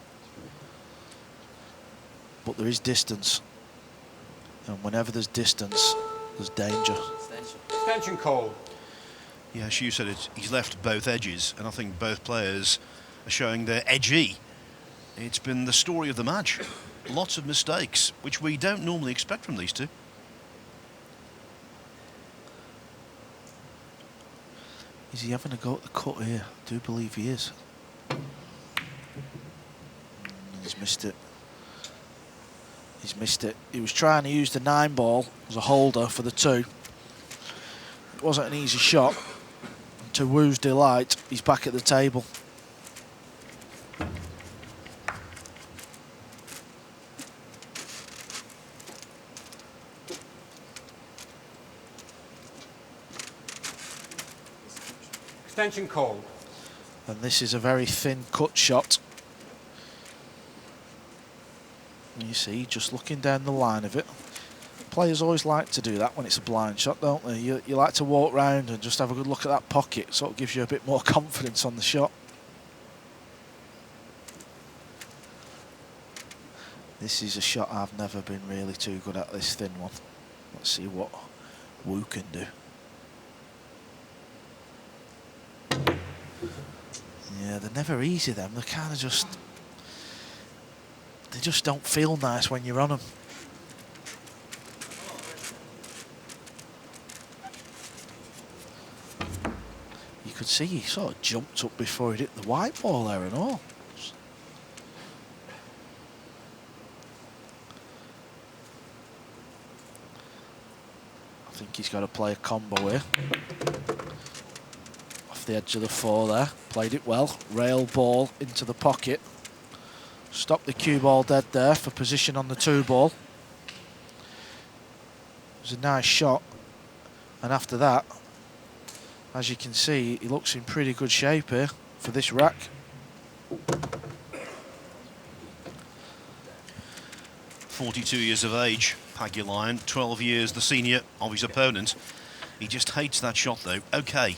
But there is distance. And whenever there's distance, there's danger. Extension call. Yeah, as you said, he's left both edges, and I think both players are showing their edgy. It's been the story of the match. Lots of mistakes, which we don't normally expect from these two. Is he having a go at the cut here? I do believe he is. He's missed it. He's missed it. He was trying to use the 9 ball as a holder for the 2. It wasn't an easy shot. To Wu's delight, he's back at the table. Extension call. And this is a very thin cut shot. You see, just looking down the line of it. Players always like to do that when it's a blind shot, don't they? You like to walk round and just have a good look at that pocket. Sort of gives you a bit more confidence on the shot. This is a shot I've never been really too good at, this thin one. Let's see what Wu can do. Yeah, they're never easy, them. They're kind of just... They just don't feel nice when you're on them. You could see he sort of jumped up before he hit the white ball there and all. I think he's got to play a combo here. Off the edge of the 4 there. Played it well. Rail ball into the pocket. Stopped the cue ball dead there for position on the 2 ball. It was a nice shot. And after that, as you can see, he looks in pretty good shape here for this rack. "42 years of age, Pagulayan, 12 years the senior of his opponent. He just hates that shot though. Okay,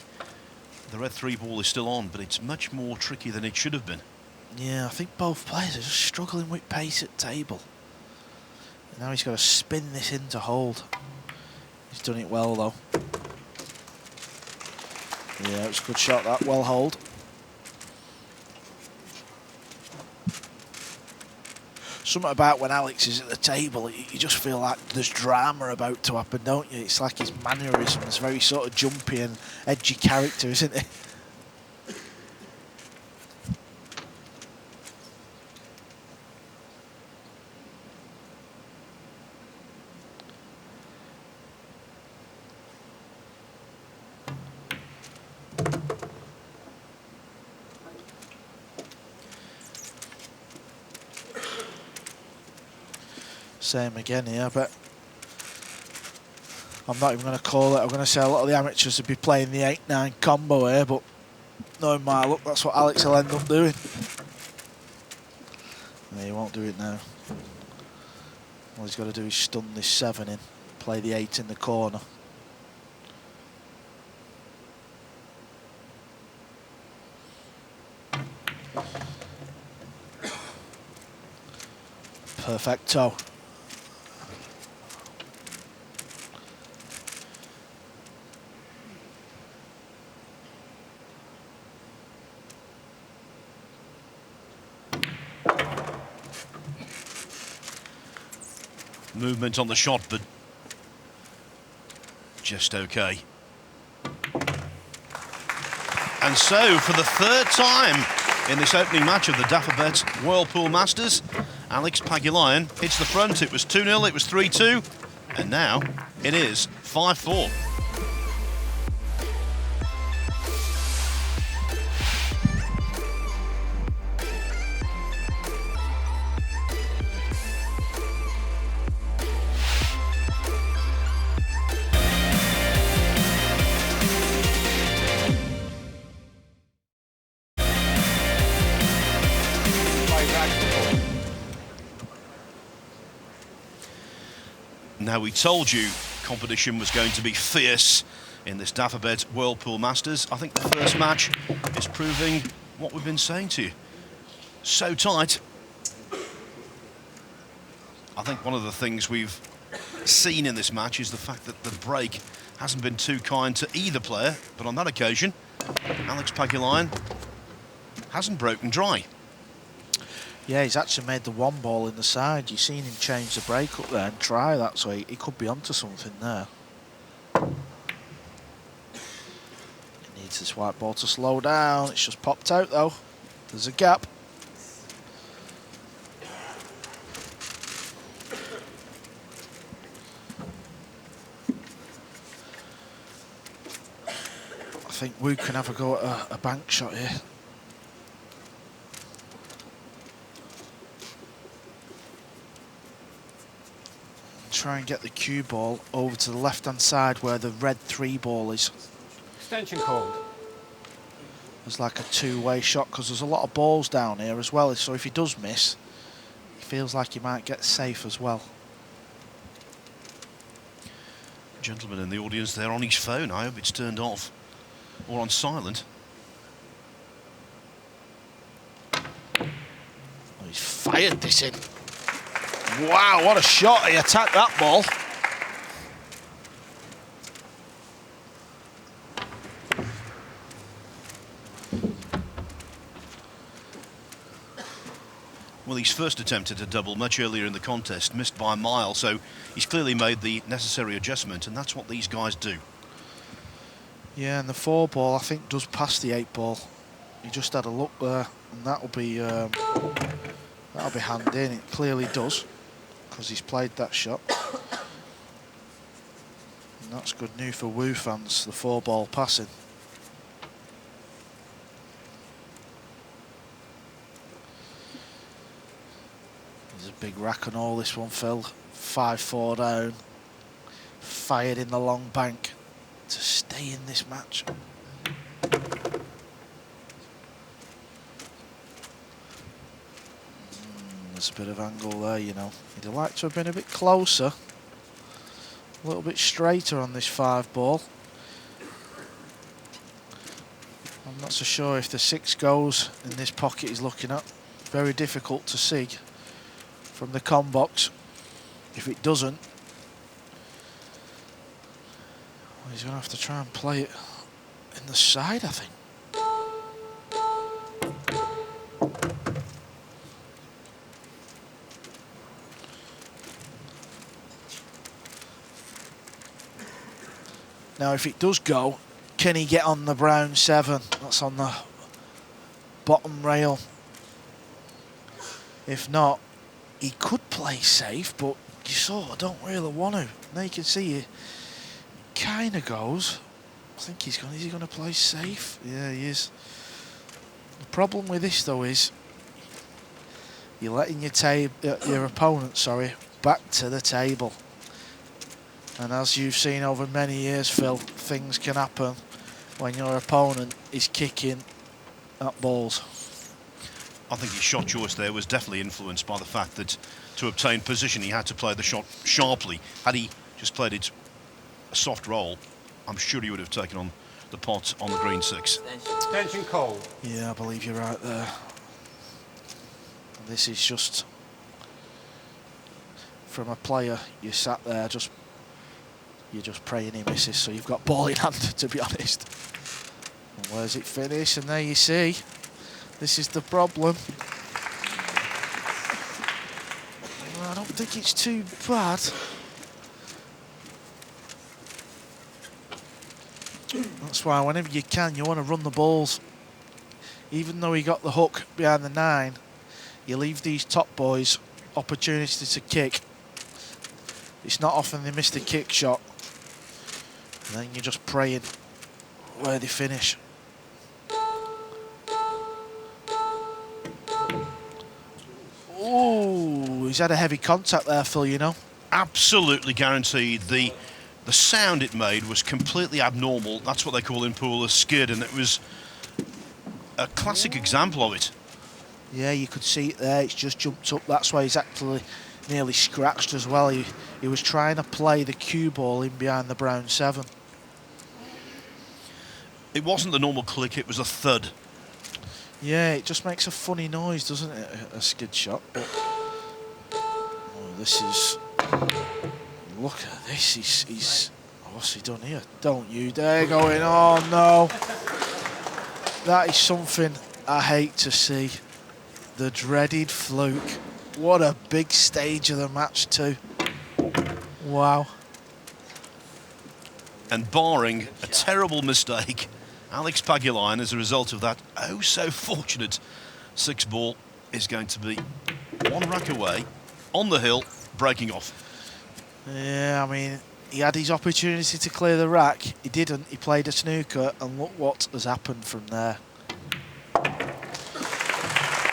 the red 3 ball is still on, but it's much more tricky than it should have been. Yeah, I think both players are just struggling with pace at table. And now he's got to spin this in to hold. He's done it well though. Yeah, it was a good shot that, well hold. Something about when Alex is at the table, you just feel like there's drama about to happen, don't you? It's like his mannerisms, very sort of jumpy and edgy character, isn't it? Same again here, but I'm not even going to call it. I'm going to say a lot of the amateurs would be playing the 8-9 combo here, but No, my look, that's what Alex will end up doing. No, he won't do it now. All he's got to do is stun this 7 in, play the 8 in the corner. Perfecto. Movement on the shot, but just okay. And so, for the third time in this opening match of the Dafabet World Pool Masters, Alex Pagulayan hits the front. It was 2-0, it was 3-2, and now it is 5-4. Now, we told you competition was going to be fierce in this Dafabet World Pool Masters. I think the first match is proving what we've been saying to you. So tight. I think one of the things we've seen in this match is the fact that the break hasn't been too kind to either player, but on that occasion, Alex Pagulayan hasn't broken dry. Yeah, he's actually made the 1 ball in the side. You've seen him change the break up there and try that, so he could be onto something there. He needs this white ball to slow down. It's just popped out though. There's a gap. I think Wu can have a go at a bank shot here. Try and get the cue ball over to the left-hand side where the red 3 ball is. Extension called. It's like a two-way shot because there's a lot of balls down here as well. So if he does miss, he feels like he might get safe as well. Gentleman in the audience there on his phone. I hope it's turned off or on silent. Oh, he's fired this in. Wow, what a shot. He attacked that ball. Well, he's first attempted a double much earlier in the contest, missed by a mile, so he's clearly made the necessary adjustment, and that's what these guys do. Yeah, and the 4 ball, I think, does pass the 8 ball. He just had a look there, and that'll be hand in. It clearly does, because he's played that shot. And that's good news for Wu fans, the 4 ball passing. There's a big rack on all this one, Phil. 5-4 down. Fired in the long bank to stay in this match. There's a bit of angle there, you know. He'd have liked to have been a bit closer. A little bit straighter on this 5 ball. I'm not so sure if the 6 goes in this pocket he's looking at. Very difficult to see from the com box. If it doesn't, well, he's going to have to try and play it in the side, I think. Now, if it does go, can he get on the brown 7? That's on the bottom rail. If not, he could play safe, but you sort of don't really want to. Now you can see he kind of goes. I think he's going. Is he going to play safe? Yeah, he is. The problem with this though is you're letting your opponent, sorry, back to the table. And as you've seen over many years, Phil, things can happen when your opponent is kicking at balls. I think his shot choice there was definitely influenced by the fact that to obtain position he had to play the shot sharply. Had he just played it a soft roll, I'm sure he would have taken on the pot on the green 6. Attention call. Yeah, I believe you're right there. This is just, from a player, you sat there you're just praying he misses, so you've got ball in hand, to be honest. And where's it finish? And there you see, this is the problem. I don't think it's too bad. That's why whenever you can, you want to run the balls. Even though he got the hook behind the 9, you leave these top boys opportunity to kick. It's not often they miss the kick shot. And then you're just praying where they finish. Oh, he's had a heavy contact there, Phil, you know. Absolutely guaranteed. The sound it made was completely abnormal. That's what they call in pool a skid, and it was a classic example of it. Yeah, you could see it there. It's just jumped up. That's why he's actually nearly scratched as well. He was trying to play the cue ball in behind the brown 7. It wasn't the normal click, it was a thud. Yeah, it just makes a funny noise, doesn't it, a skid shot? But, oh, this is... Look at this, he's... What's he done here? Don't you dare go in. Oh, no. That is something I hate to see. The dreaded fluke. What a big stage of the match, too. Wow. And barring a terrible mistake, Alex Pagulayan, as a result of that oh so fortunate 6 ball, is going to be 1 rack away on the hill, breaking off. Yeah, I mean, he had his opportunity to clear the rack. He didn't. He played a snooker, and look what has happened from there.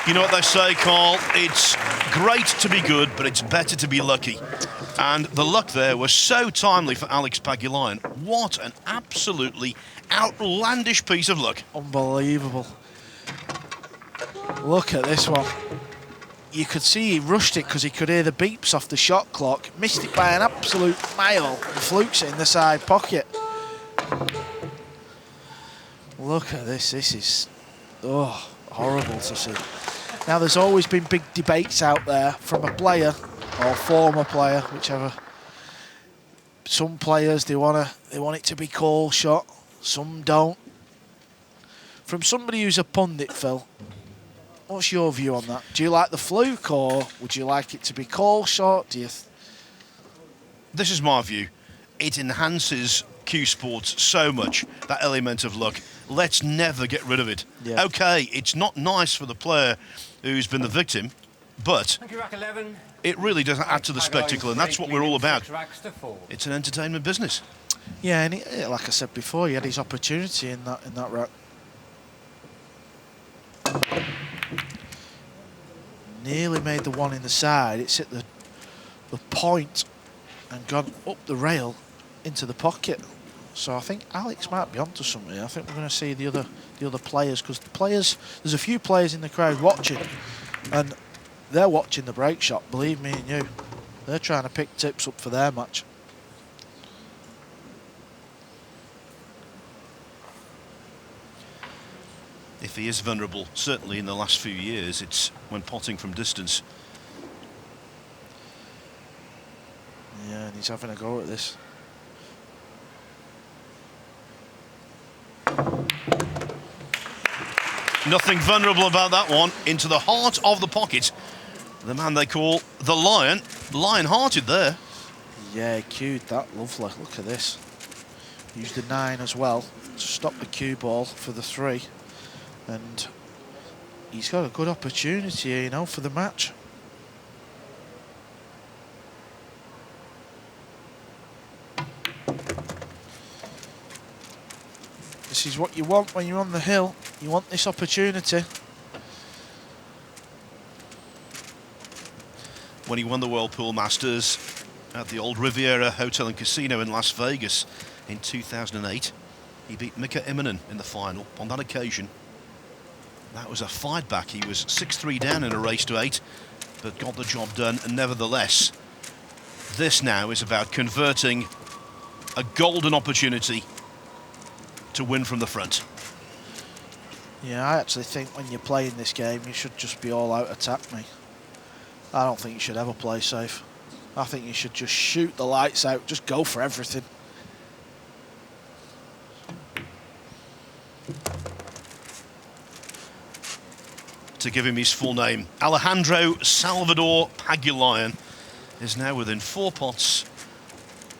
You know what they say, Carl? It's great to be good, but it's better to be lucky. And the luck there was so timely for Alex Pagulayan. What an absolutely outlandish piece of luck. Unbelievable. Look at this one. You could see he rushed it because he could hear the beeps off the shot clock. Missed it by an absolute mile and flukes it in the side pocket. Look at this. This is horrible to see. Now, there's always been big debates out there from a player or former player, whichever. Some players, they want it to be call shot. Some don't. From somebody who's a pundit, Phil, what's your view on that? Do you like the fluke, or would you like it to be call shot? This is my view. It enhances cue sports so much, that element of luck. Let's never get rid of it. Yeah. OK, it's not nice for the player who's been the victim, but Thank you, rack 11. it really does add to the spectacle, and that's what we're all about. 6 racks to 4. It's an entertainment business. Yeah, and like I said before, he had his opportunity in that rack. Nearly made the one in the side. It's hit the point and gone up the rail into the pocket. So I think Alex might be onto something. I think we're going to see the other players, because there's a few players in the crowd watching, and they're watching the break shot. Believe me and you, they're trying to pick tips up for their match. If he is vulnerable, certainly in the last few years, it's when potting from distance. Yeah, and he's having a go at this. Nothing vulnerable about that one. Into the heart of the pocket. The man they call the Lion. Lion-hearted there. Yeah, cued that lovely. Look at this. Used the 9 as well to stop the cue ball for the 3. And he's got a good opportunity here, you know, for the match. This is what you want when you're on the hill. You want this opportunity. When he won the World Pool Masters at the old Riviera Hotel and Casino in Las Vegas in 2008, he beat Mika Immonen in the final on that occasion. That was a fight back. He was 6-3 down in a race to 8, but got the job done nevertheless. This now is about converting a golden opportunity to win from the front. Yeah, I actually think when you're playing this game, you should just be all out attack me. I don't think you should ever play safe. I think you should just shoot the lights out, just go for everything. To give him his full name, Alejandro Salvador Pagulayan is now within 4 pots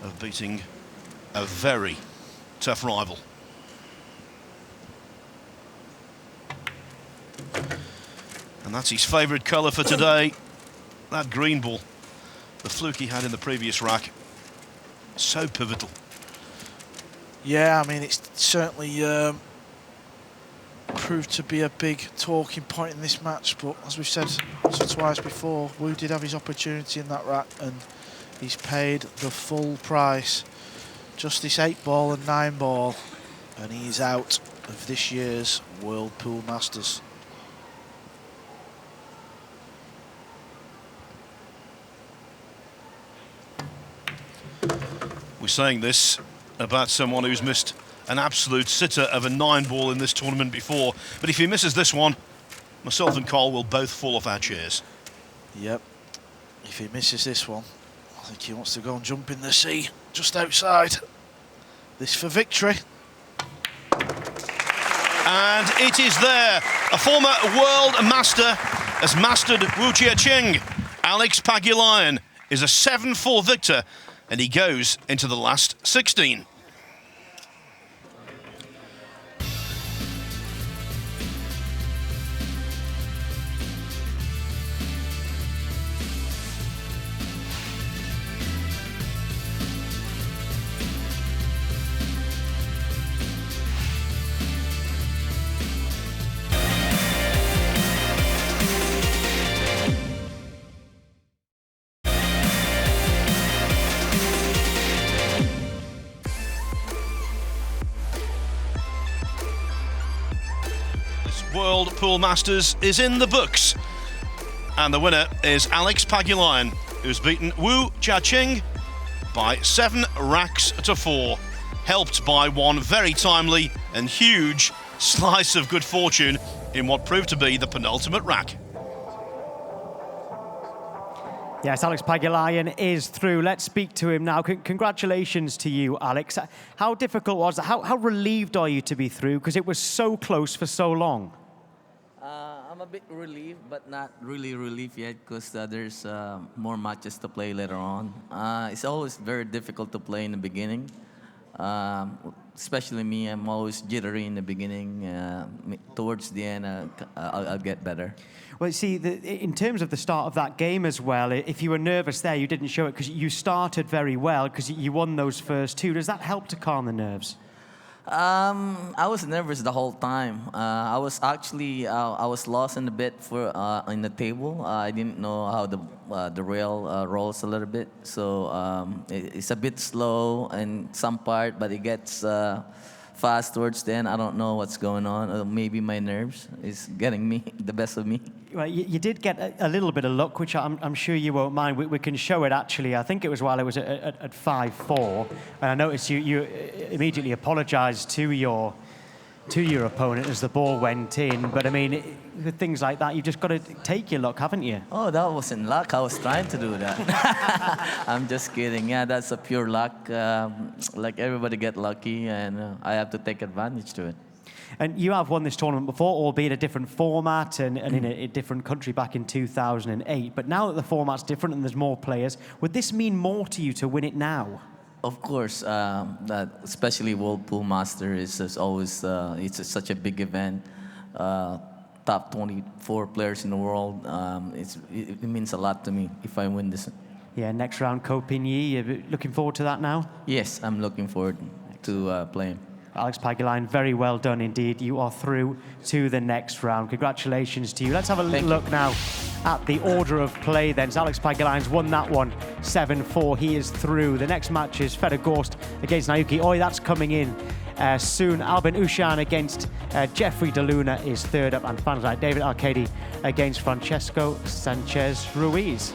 of beating a very tough rival. And that's his favourite colour for today, that green ball. The fluke he had in the previous rack, so pivotal. Yeah, I mean, it's certainly proved to be a big talking point in this match, but as we've said once or twice before, Wu did have his opportunity in that rack and he's paid the full price. Just this 8-ball and 9-ball, and he is out of this year's World Pool Masters. We're saying this about someone who's missed an absolute sitter of a 9-ball in this tournament before, but if he misses this one, myself and Carl will both fall off our chairs. Yep, if he misses this one, I think he wants to go and jump in the sea just outside. This for victory. And it is there. A former world master has mastered Wu Jiaqing. Alex Pagulayan is a 7-4 victor, and he goes into the last 16. World Pool Masters is in the books, and the winner is Alex Pagulayan, who's beaten Wu Jiaqing by 7 racks to 4, helped by one very timely and huge slice of good fortune in what proved to be the penultimate rack. Yes, Alex Pagulayan is through. Let's speak to him now. Congratulations to you, Alex. How difficult was that? How relieved are you to be through? Because it was so close for so long. I'm a bit relieved, but not really relieved yet, because there's more matches to play later on. It's always very difficult to play in the beginning. Especially me, I'm always jittery in the beginning. Towards the end, I'll get better. Well, see, in terms of the start of that game as well, if you were nervous there, you didn't show it because you started very well because you won those first 2. Does that help to calm the nerves? I was nervous the whole time. I was actually I was lost in a bit in the table. I didn't know how the rail rolls a little bit, so it's a bit slow in some part, but it gets fast towards the end. I don't know what's going on. Maybe my nerves is getting me the best of me. Well, you did get a little bit of luck, which I'm sure you won't mind. We can show it, actually. I think it was while it was at 5-4. And I noticed you immediately apologised to your opponent as the ball went in. But, I mean, with things like that, you've just got to take your luck, haven't you? Oh, that wasn't luck. I was trying to do that. I'm just kidding. Yeah, that's a pure luck. Like everybody get lucky, and I have to take advantage to it. And you have won this tournament before, albeit a different format and in a different country back in 2008. But now that the format's different and there's more players, would this mean more to you to win it now? Of course, especially World Pool Masters is always it's such a big event. Top 24 players in the world. It means a lot to me if I win this. Yeah, next round, Koh Ping-yi. You're looking forward to that now? Yes, I'm looking forward to playing. Alex Pagulayan, very well done indeed. You are through to the next round. Congratulations to you. Let's have a look now at the order of play then. So Alex Pagulayan's won that one 7-4. He is through. The next match is Fedor Gorst against Naoki Oi. That's coming in soon. Albin Ushan against Jeffrey DeLuna is third up, and finals night, David Arcady against Francesco Sanchez Ruiz.